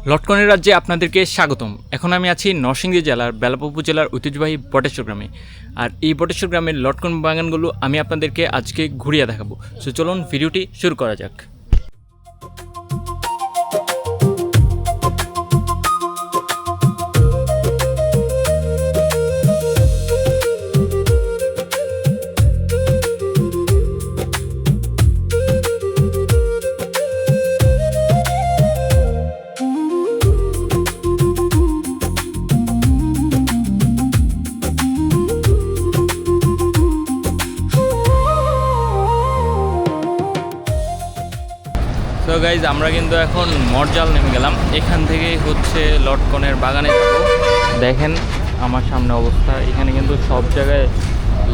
লটকনের রাজ্যে আপনাদেরকে স্বাগতম। এখন আমি আছি নরসিংদী জেলার বেলাব উপজেলার ঐতিহ্যবাহী বটেশ্বর গ্রামে। আর এই বটেশ্বর গ্রামের লটকন বাগানগুলো আমি আপনাদেরকে আজকে ঘুরিয়ে দেখাবো। সো চলুন ভিডিওটি শুরু করা যাক। তো গাইজ, আমরা কিন্তু এখন মরজাল নেমে গেলাম। এখান থেকে হচ্ছে লটকনের বাগানে যাবো। দেখেন আমার সামনে অবস্থা, এখানে কিন্তু সব জায়গায়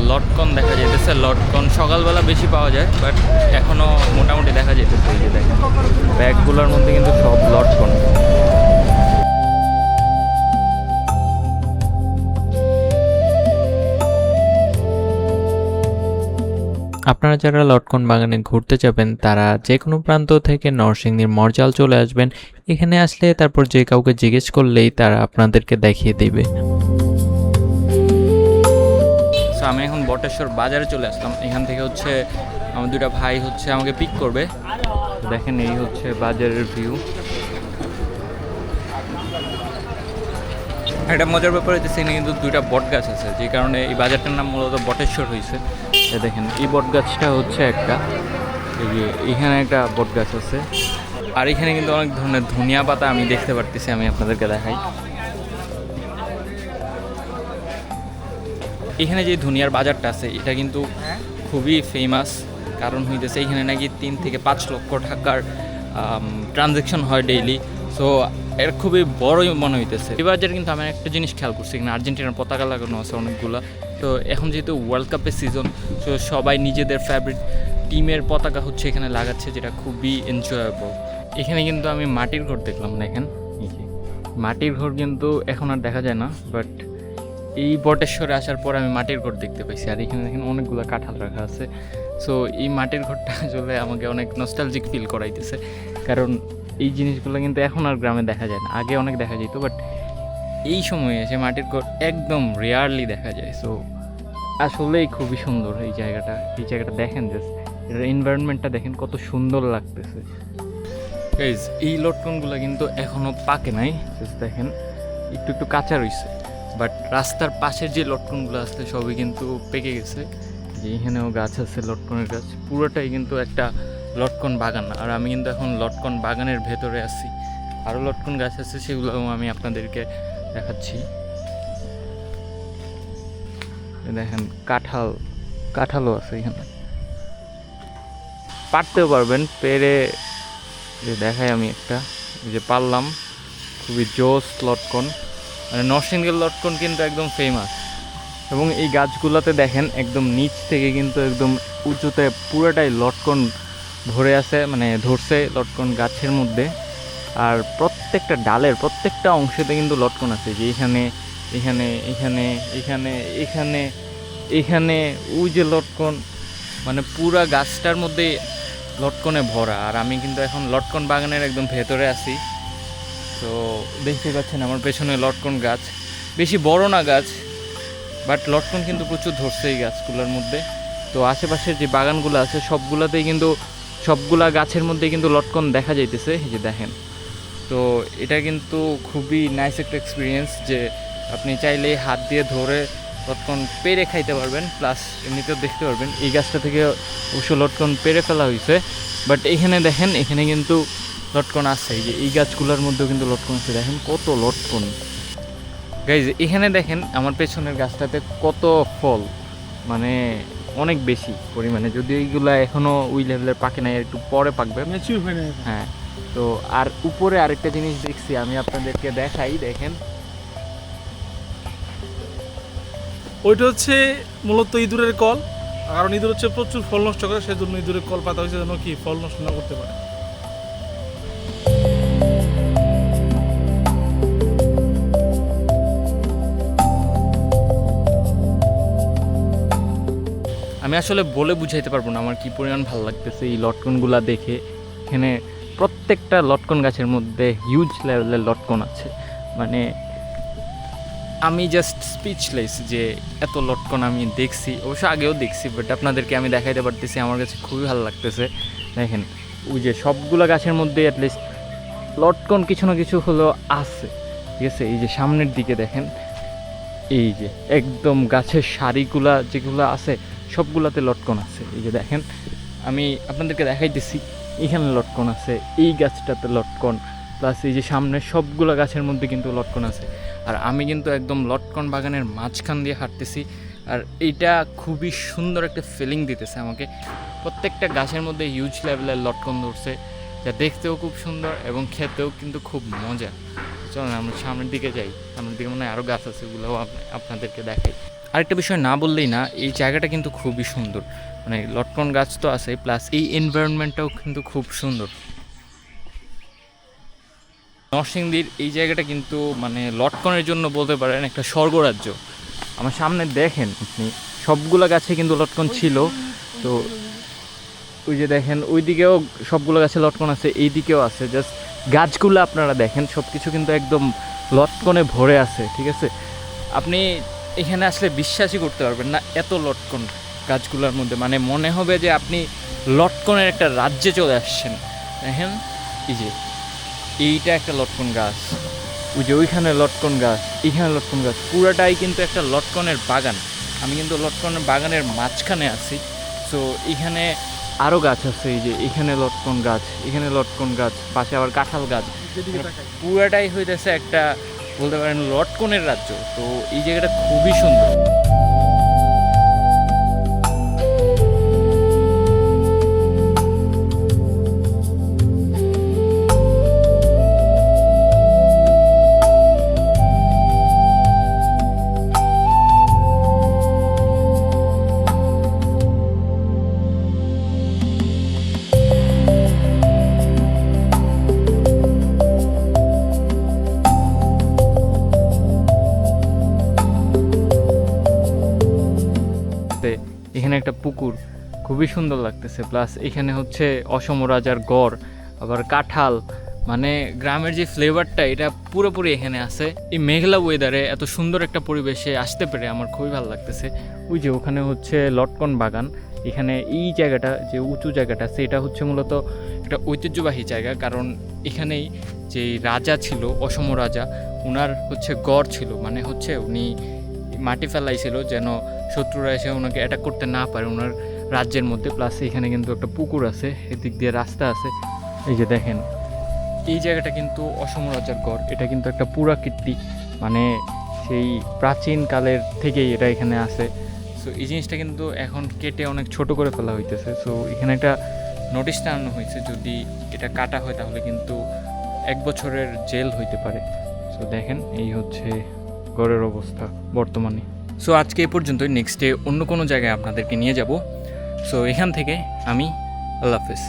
লটকন দেখা যেতেছে। লটকন সকালবেলা বেশি পাওয়া যায়, বাট এখনও মোটামুটি দেখা যেতেছে। এই যে দেখেন, ব্যাগগুলোর মধ্যে কিন্তু সব লটকন। আপনারা যারা লটকন বাগানে ঘুরতে যাবেন তারা যে কোনো প্রান্ত থেকে নরসিংদীর মরজাল চলে আসবেন। এখানে আসলে তারপর যে কাউকে জিজ্ঞেস করলেই তারা আপনাদেরকে দেখিয়ে দেবে। আমি এখন বটেশ্বর বাজারে চলে আসলাম। এখান থেকে হচ্ছে আমার দুটা ভাই হচ্ছে আমাকে পিক করবে। দেখেন, এই হচ্ছে বাজারের ভিউ। একটা মজার ব্যাপার হচ্ছে এখানে কিন্তু দুইটা বট গাছ আছে, যে কারণে এই বাজারটার নাম মূলত বটেশ্বর হয়েছে। দেখেন, এই বট গাছটা হচ্ছে একটা, এই যে এখানে একটা বট গাছ আছে। আর এখানে কিন্তু অনেক ধরনের ধনিয়া পাতা আমি দেখতে পারতেছি, আমি আপনাদেরকে দেখাই। এখানে যে ধনিয়ার বাজারটা আছে এটা কিন্তু খুবই ফেমাস, কারণ হইতেছে এখানে নাকি 3 থেকে 5 লক্ষ টাকার ট্রানজ্যাকশন হয় ডেইলি। সো এর খুবই বড়ই মনে হইতেছে। এই বাজারে কিন্তু আমি একটা জিনিস খেয়াল করছি, এখানে আর্জেন্টিনার পতাকা লাগানো আছে অনেকগুলো। তো এখন যেহেতু ওয়ার্ল্ড কাপের সিজন, সো সবাই নিজেদের ফেভারিট টিমের পতাকা হচ্ছে এখানে লাগাচ্ছে, যেটা খুবই এনজয়েবল। এখানে কিন্তু আমি মাটির ঘর দেখলাম। দেখেন, এই যে মাটির ঘর কিন্তু এখন আর দেখা যায় না, বাট এই বটেশ্বরে আসার পর আমি মাটির ঘর দেখতে পাইছি। আর এখানে দেখেন অনেকগুলো কাঁঠাল রাখা আছে। সো এই মাটির ঘরটা আসলে আমাকে অনেক নস্টালজিক ফিল করাইতেছে, কারণ এই জিনিসগুলো কিন্তু এখন আর গ্রামে দেখা যায় না। আগে অনেক দেখা যেত, বাট এই সময়ে এসে মাটির ঘর একদম রেয়ারলি দেখা যায়। সো আসলেই খুবই সুন্দর এই জায়গাটা। এই জায়গাটা দেখেন, জাস্ট এটার এনভায়রনমেন্টটা দেখেন কত সুন্দর লাগতেছে। এই লটকনগুলো কিন্তু এখনও পাকে নাই, জাস্ট দেখেন একটু একটু কাঁচা রয়েছে। বাট রাস্তার পাশের যে লটকনগুলো আছে সবই কিন্তু পেকে গেছে। যে এখানেও গাছ আছে, লটকনের গাছ। পুরোটাই কিন্তু একটা লটকন বাগান। আর আমি কিন্তু এখন লটকন বাগানের ভেতরে আছি। আরও লটকন গাছ আছে, সেগুলোও আমি আপনাদেরকে দেখাচ্ছি। দেখেন, কাঁঠালও আছে এখানে, পারতেও পারবেন। পেরে দেখাই আমি একটা, এই যে পারলাম। খুবই জোস লটকন। মানে নরসিংদীর লটকন কিন্তু একদম ফেমাস। এবং এই গাছগুলোতে দেখেন একদম নিচ থেকে কিন্তু একদম উঁচুতে পুরোটাই লটকন ভরে আছে, মানে ধরছে লটকন গাছের মধ্যে। আর প্রত্যেকটা ডালের প্রত্যেকটা অংশেতে কিন্তু লটকন আছে, যে এখানে এখানে এখানে এখানে এখানে এখানে ওই যে লটকন, মানে পুরা গাছটার মধ্যে লটকনে ভরা। আর আমি কিন্তু এখন লটকন বাগানের একদম ভেতরে আছি। তো দেখতে পাচ্ছেন আমার পেছনে লটকন গাছ। বেশি বড় না গাছ, বাট লটকন কিন্তু প্রচুর ধরছে এই গাছগুলোর মধ্যে। তো আশেপাশের যে বাগানগুলো আছে সবগুলোতেই কিন্তু সবগুলা গাছের মধ্যে কিন্তু লটকন দেখা যাইতেছে, এই যে দেখেন। তো এটা কিন্তু খুবই নাইস একটা এক্সপিরিয়েন্স, যে আপনি চাইলেই হাত দিয়ে ধরে লটকন পেরে খাইতে পারবেন, প্লাস এমনিতেও দেখতে পারবেন। এই গাছটা থেকে অবশ্য লটকন পেরে ফেলা হয়েছে, বাট এখানে দেখেন এখানে কিন্তু লটকন আছে। এই যে এই গাছগুলোর মধ্যেও কিন্তু লটকন আছে, দেখেন কত লটকন। গাইজ, এখানে দেখেন আমার পেছনের গাছটাতে কত ফল, মানে অনেক বেশি পরিমাণে। যদি এইগুলা এখনো ওই লেভেলের পাকে নাই, একটু পরে পাকবে। হ্যাঁ। তো আর উপরে আরেকটা জিনিস দেখছি, আমি আপনাদেরকে দেখাই। দেখেন, ওইটা হচ্ছে মূলত ইঁদুরের কল। কারণ ইঁদুর হচ্ছে প্রচুর ফল নষ্ট করে, সেজন্য ইঁদুরের কল পাতা হয়েছে যেন কি ফল নষ্ট না করতে পারে। আমি আসলে বলে বুঝাইতে পারবো না আমার কি পরিমাণ ভালো লাগতেছে এই লটকনগুলা দেখে। এখানে প্রত্যেকটা লটকন গাছের মধ্যে হিউজ লেভেলের লটকন আছে। মানে আমি জাস্ট স্পিচলেস যে এত লটকন আমি দেখছি, অবশ্য আগেও দেখছি, বাট আপনাদেরকে আমি দেখাইতে পারতেছি, আমার কাছে খুবই ভালো লাগতেছে। দেখেন ওই যে সবগুলো গাছের মধ্যে অ্যাটলিস্ট লটকন কিছু না কিছু হলেও আছে, ঠিক আছে। এই যে সামনের দিকে দেখেন, এই যে একদম গাছের সারিগুলা যেগুলো আছে সবগুলাতে লটকন আছে। এই যে দেখেন, আমি আপনাদেরকে দেখাইতেছি, এখানে লটকন আছে, এই গাছটাতে লটকন, প্লাস এই যে সামনের সবগুলো গাছের মধ্যে কিন্তু লটকন আছে। আর আমি কিন্তু একদম লটকন বাগানের মাঝখান দিয়ে হাঁটতেছি, আর এইটা খুবই সুন্দর একটা ফিলিং দিতেছে আমাকে। প্রত্যেকটা গাছের মধ্যে হিউজ লেভেলের লটকন ধরছে, যা দেখতেও খুব সুন্দর এবং খেতেও কিন্তু খুব মজা। চলুন আমরা সামনের দিকে যাই, সামনের দিকে মনে হয় আরও গাছ আছে, ওগুলোও আপনাদেরকে দেখাই। আরেকটা বিষয় না বললেই না, এই জায়গাটা কিন্তু খুবই সুন্দর, মানে লটকন গাছ তো আছে, প্লাস এই এনভায়রনমেন্টটাও কিন্তু খুব সুন্দর। নরসিংদীর এই জায়গাটা কিন্তু মানে লটকনের জন্য বলতে পারেন একটা স্বর্গরাজ্য। আমার সামনে দেখেন আপনি, সবগুলো গাছে কিন্তু লটকন ছিল। তো ওই যে দেখেন ওই দিকেও সবগুলো গাছে লটকন আছে, এই দিকেও আছে। জাস্ট গাছগুলো আপনারা দেখেন, সব কিছু কিন্তু একদম লটকনে ভরে আছে, ঠিক আছে। আপনি এখানে আসলে বিশ্বাসই করতে পারবেন না, এত লটকন গাছগুলোর মধ্যে, মানে মনে হবে যে আপনি লটকনের একটা রাজ্যে চলে আসছেন। দেখেন এই যে এইটা একটা লটকন গাছ, ওই যে ওইখানে লটকন গাছ, এইখানে লটকন গাছ, পুরাটাই কিন্তু একটা লটকনের বাগান। আমি কিন্তু লটকনের বাগানের মাঝখানে আছি। সো এখানে আরও গাছ আছে, এই যে এখানে লটকন গাছ, এখানে লটকন গাছ, পাশে আবার কাঁঠাল গাছ, পুরাটাই হইতেছে একটা বলতে পারেন লটকনের রাজ্য। তো এই জায়গাটা খুবই সুন্দর। এখানে একটা পুকুর, খুবই সুন্দর লাগতেছে। প্লাস এখানে হচ্ছে অসম রাজার গড়, আবার কাঁঠাল, মানে গ্রামের যে ফ্লেভারটা এটা পুরোপুরি এখানে আছে। এই মেঘলা ওয়েদারে এত সুন্দর একটা পরিবেশে আসতে পেরে আমার খুবই ভালো লাগতেছে। ওই যে ওখানে হচ্ছে লটকন বাগান, এখানে এই জায়গাটা যে উঁচু জায়গাটা আছে এটা হচ্ছে মূলত একটা ঐতিহ্যবাহী জায়গা, কারণ এখানেই যে রাজা ছিল অসম রাজা, ওনার হচ্ছে গড় ছিল, মানে হচ্ছে উনি মাটি ফেলাইছিল যেন শত্রুরা এসে ওনাকে অ্যাটাক করতে না পারে ওনার রাজ্যের মধ্যে। প্লাস এখানে কিন্তু একটা পুকুর আছে, এদিক দিয়ে রাস্তা আছে। এই যে দেখেন এই জায়গাটা কিন্তু অসম রাজার গড়, এটা কিন্তু একটা পুরাকীর্তি, মানে সেই প্রাচীন কালের থেকেই এটা এখানে আছে। সো এই জিনিসটা কিন্তু এখন কেটে অনেক ছোট করে ফেলা হইতেছে। সো এখানে একটা নোটিশ টানানো হয়েছে, যদি এটা কাটা হয় তাহলে কিন্তু 1 বছরের জেল হইতে পারে। সো দেখেন এই হচ্ছে গড়ের অবস্থা বর্তমানে। সো আজকে এই পর্যন্তই, নেক্সট ডে অন্য কোনো জায়গায় আপনাদেরকে নিয়ে যাব। সো এখান থেকে আমি আল্লাহ হাফেজ।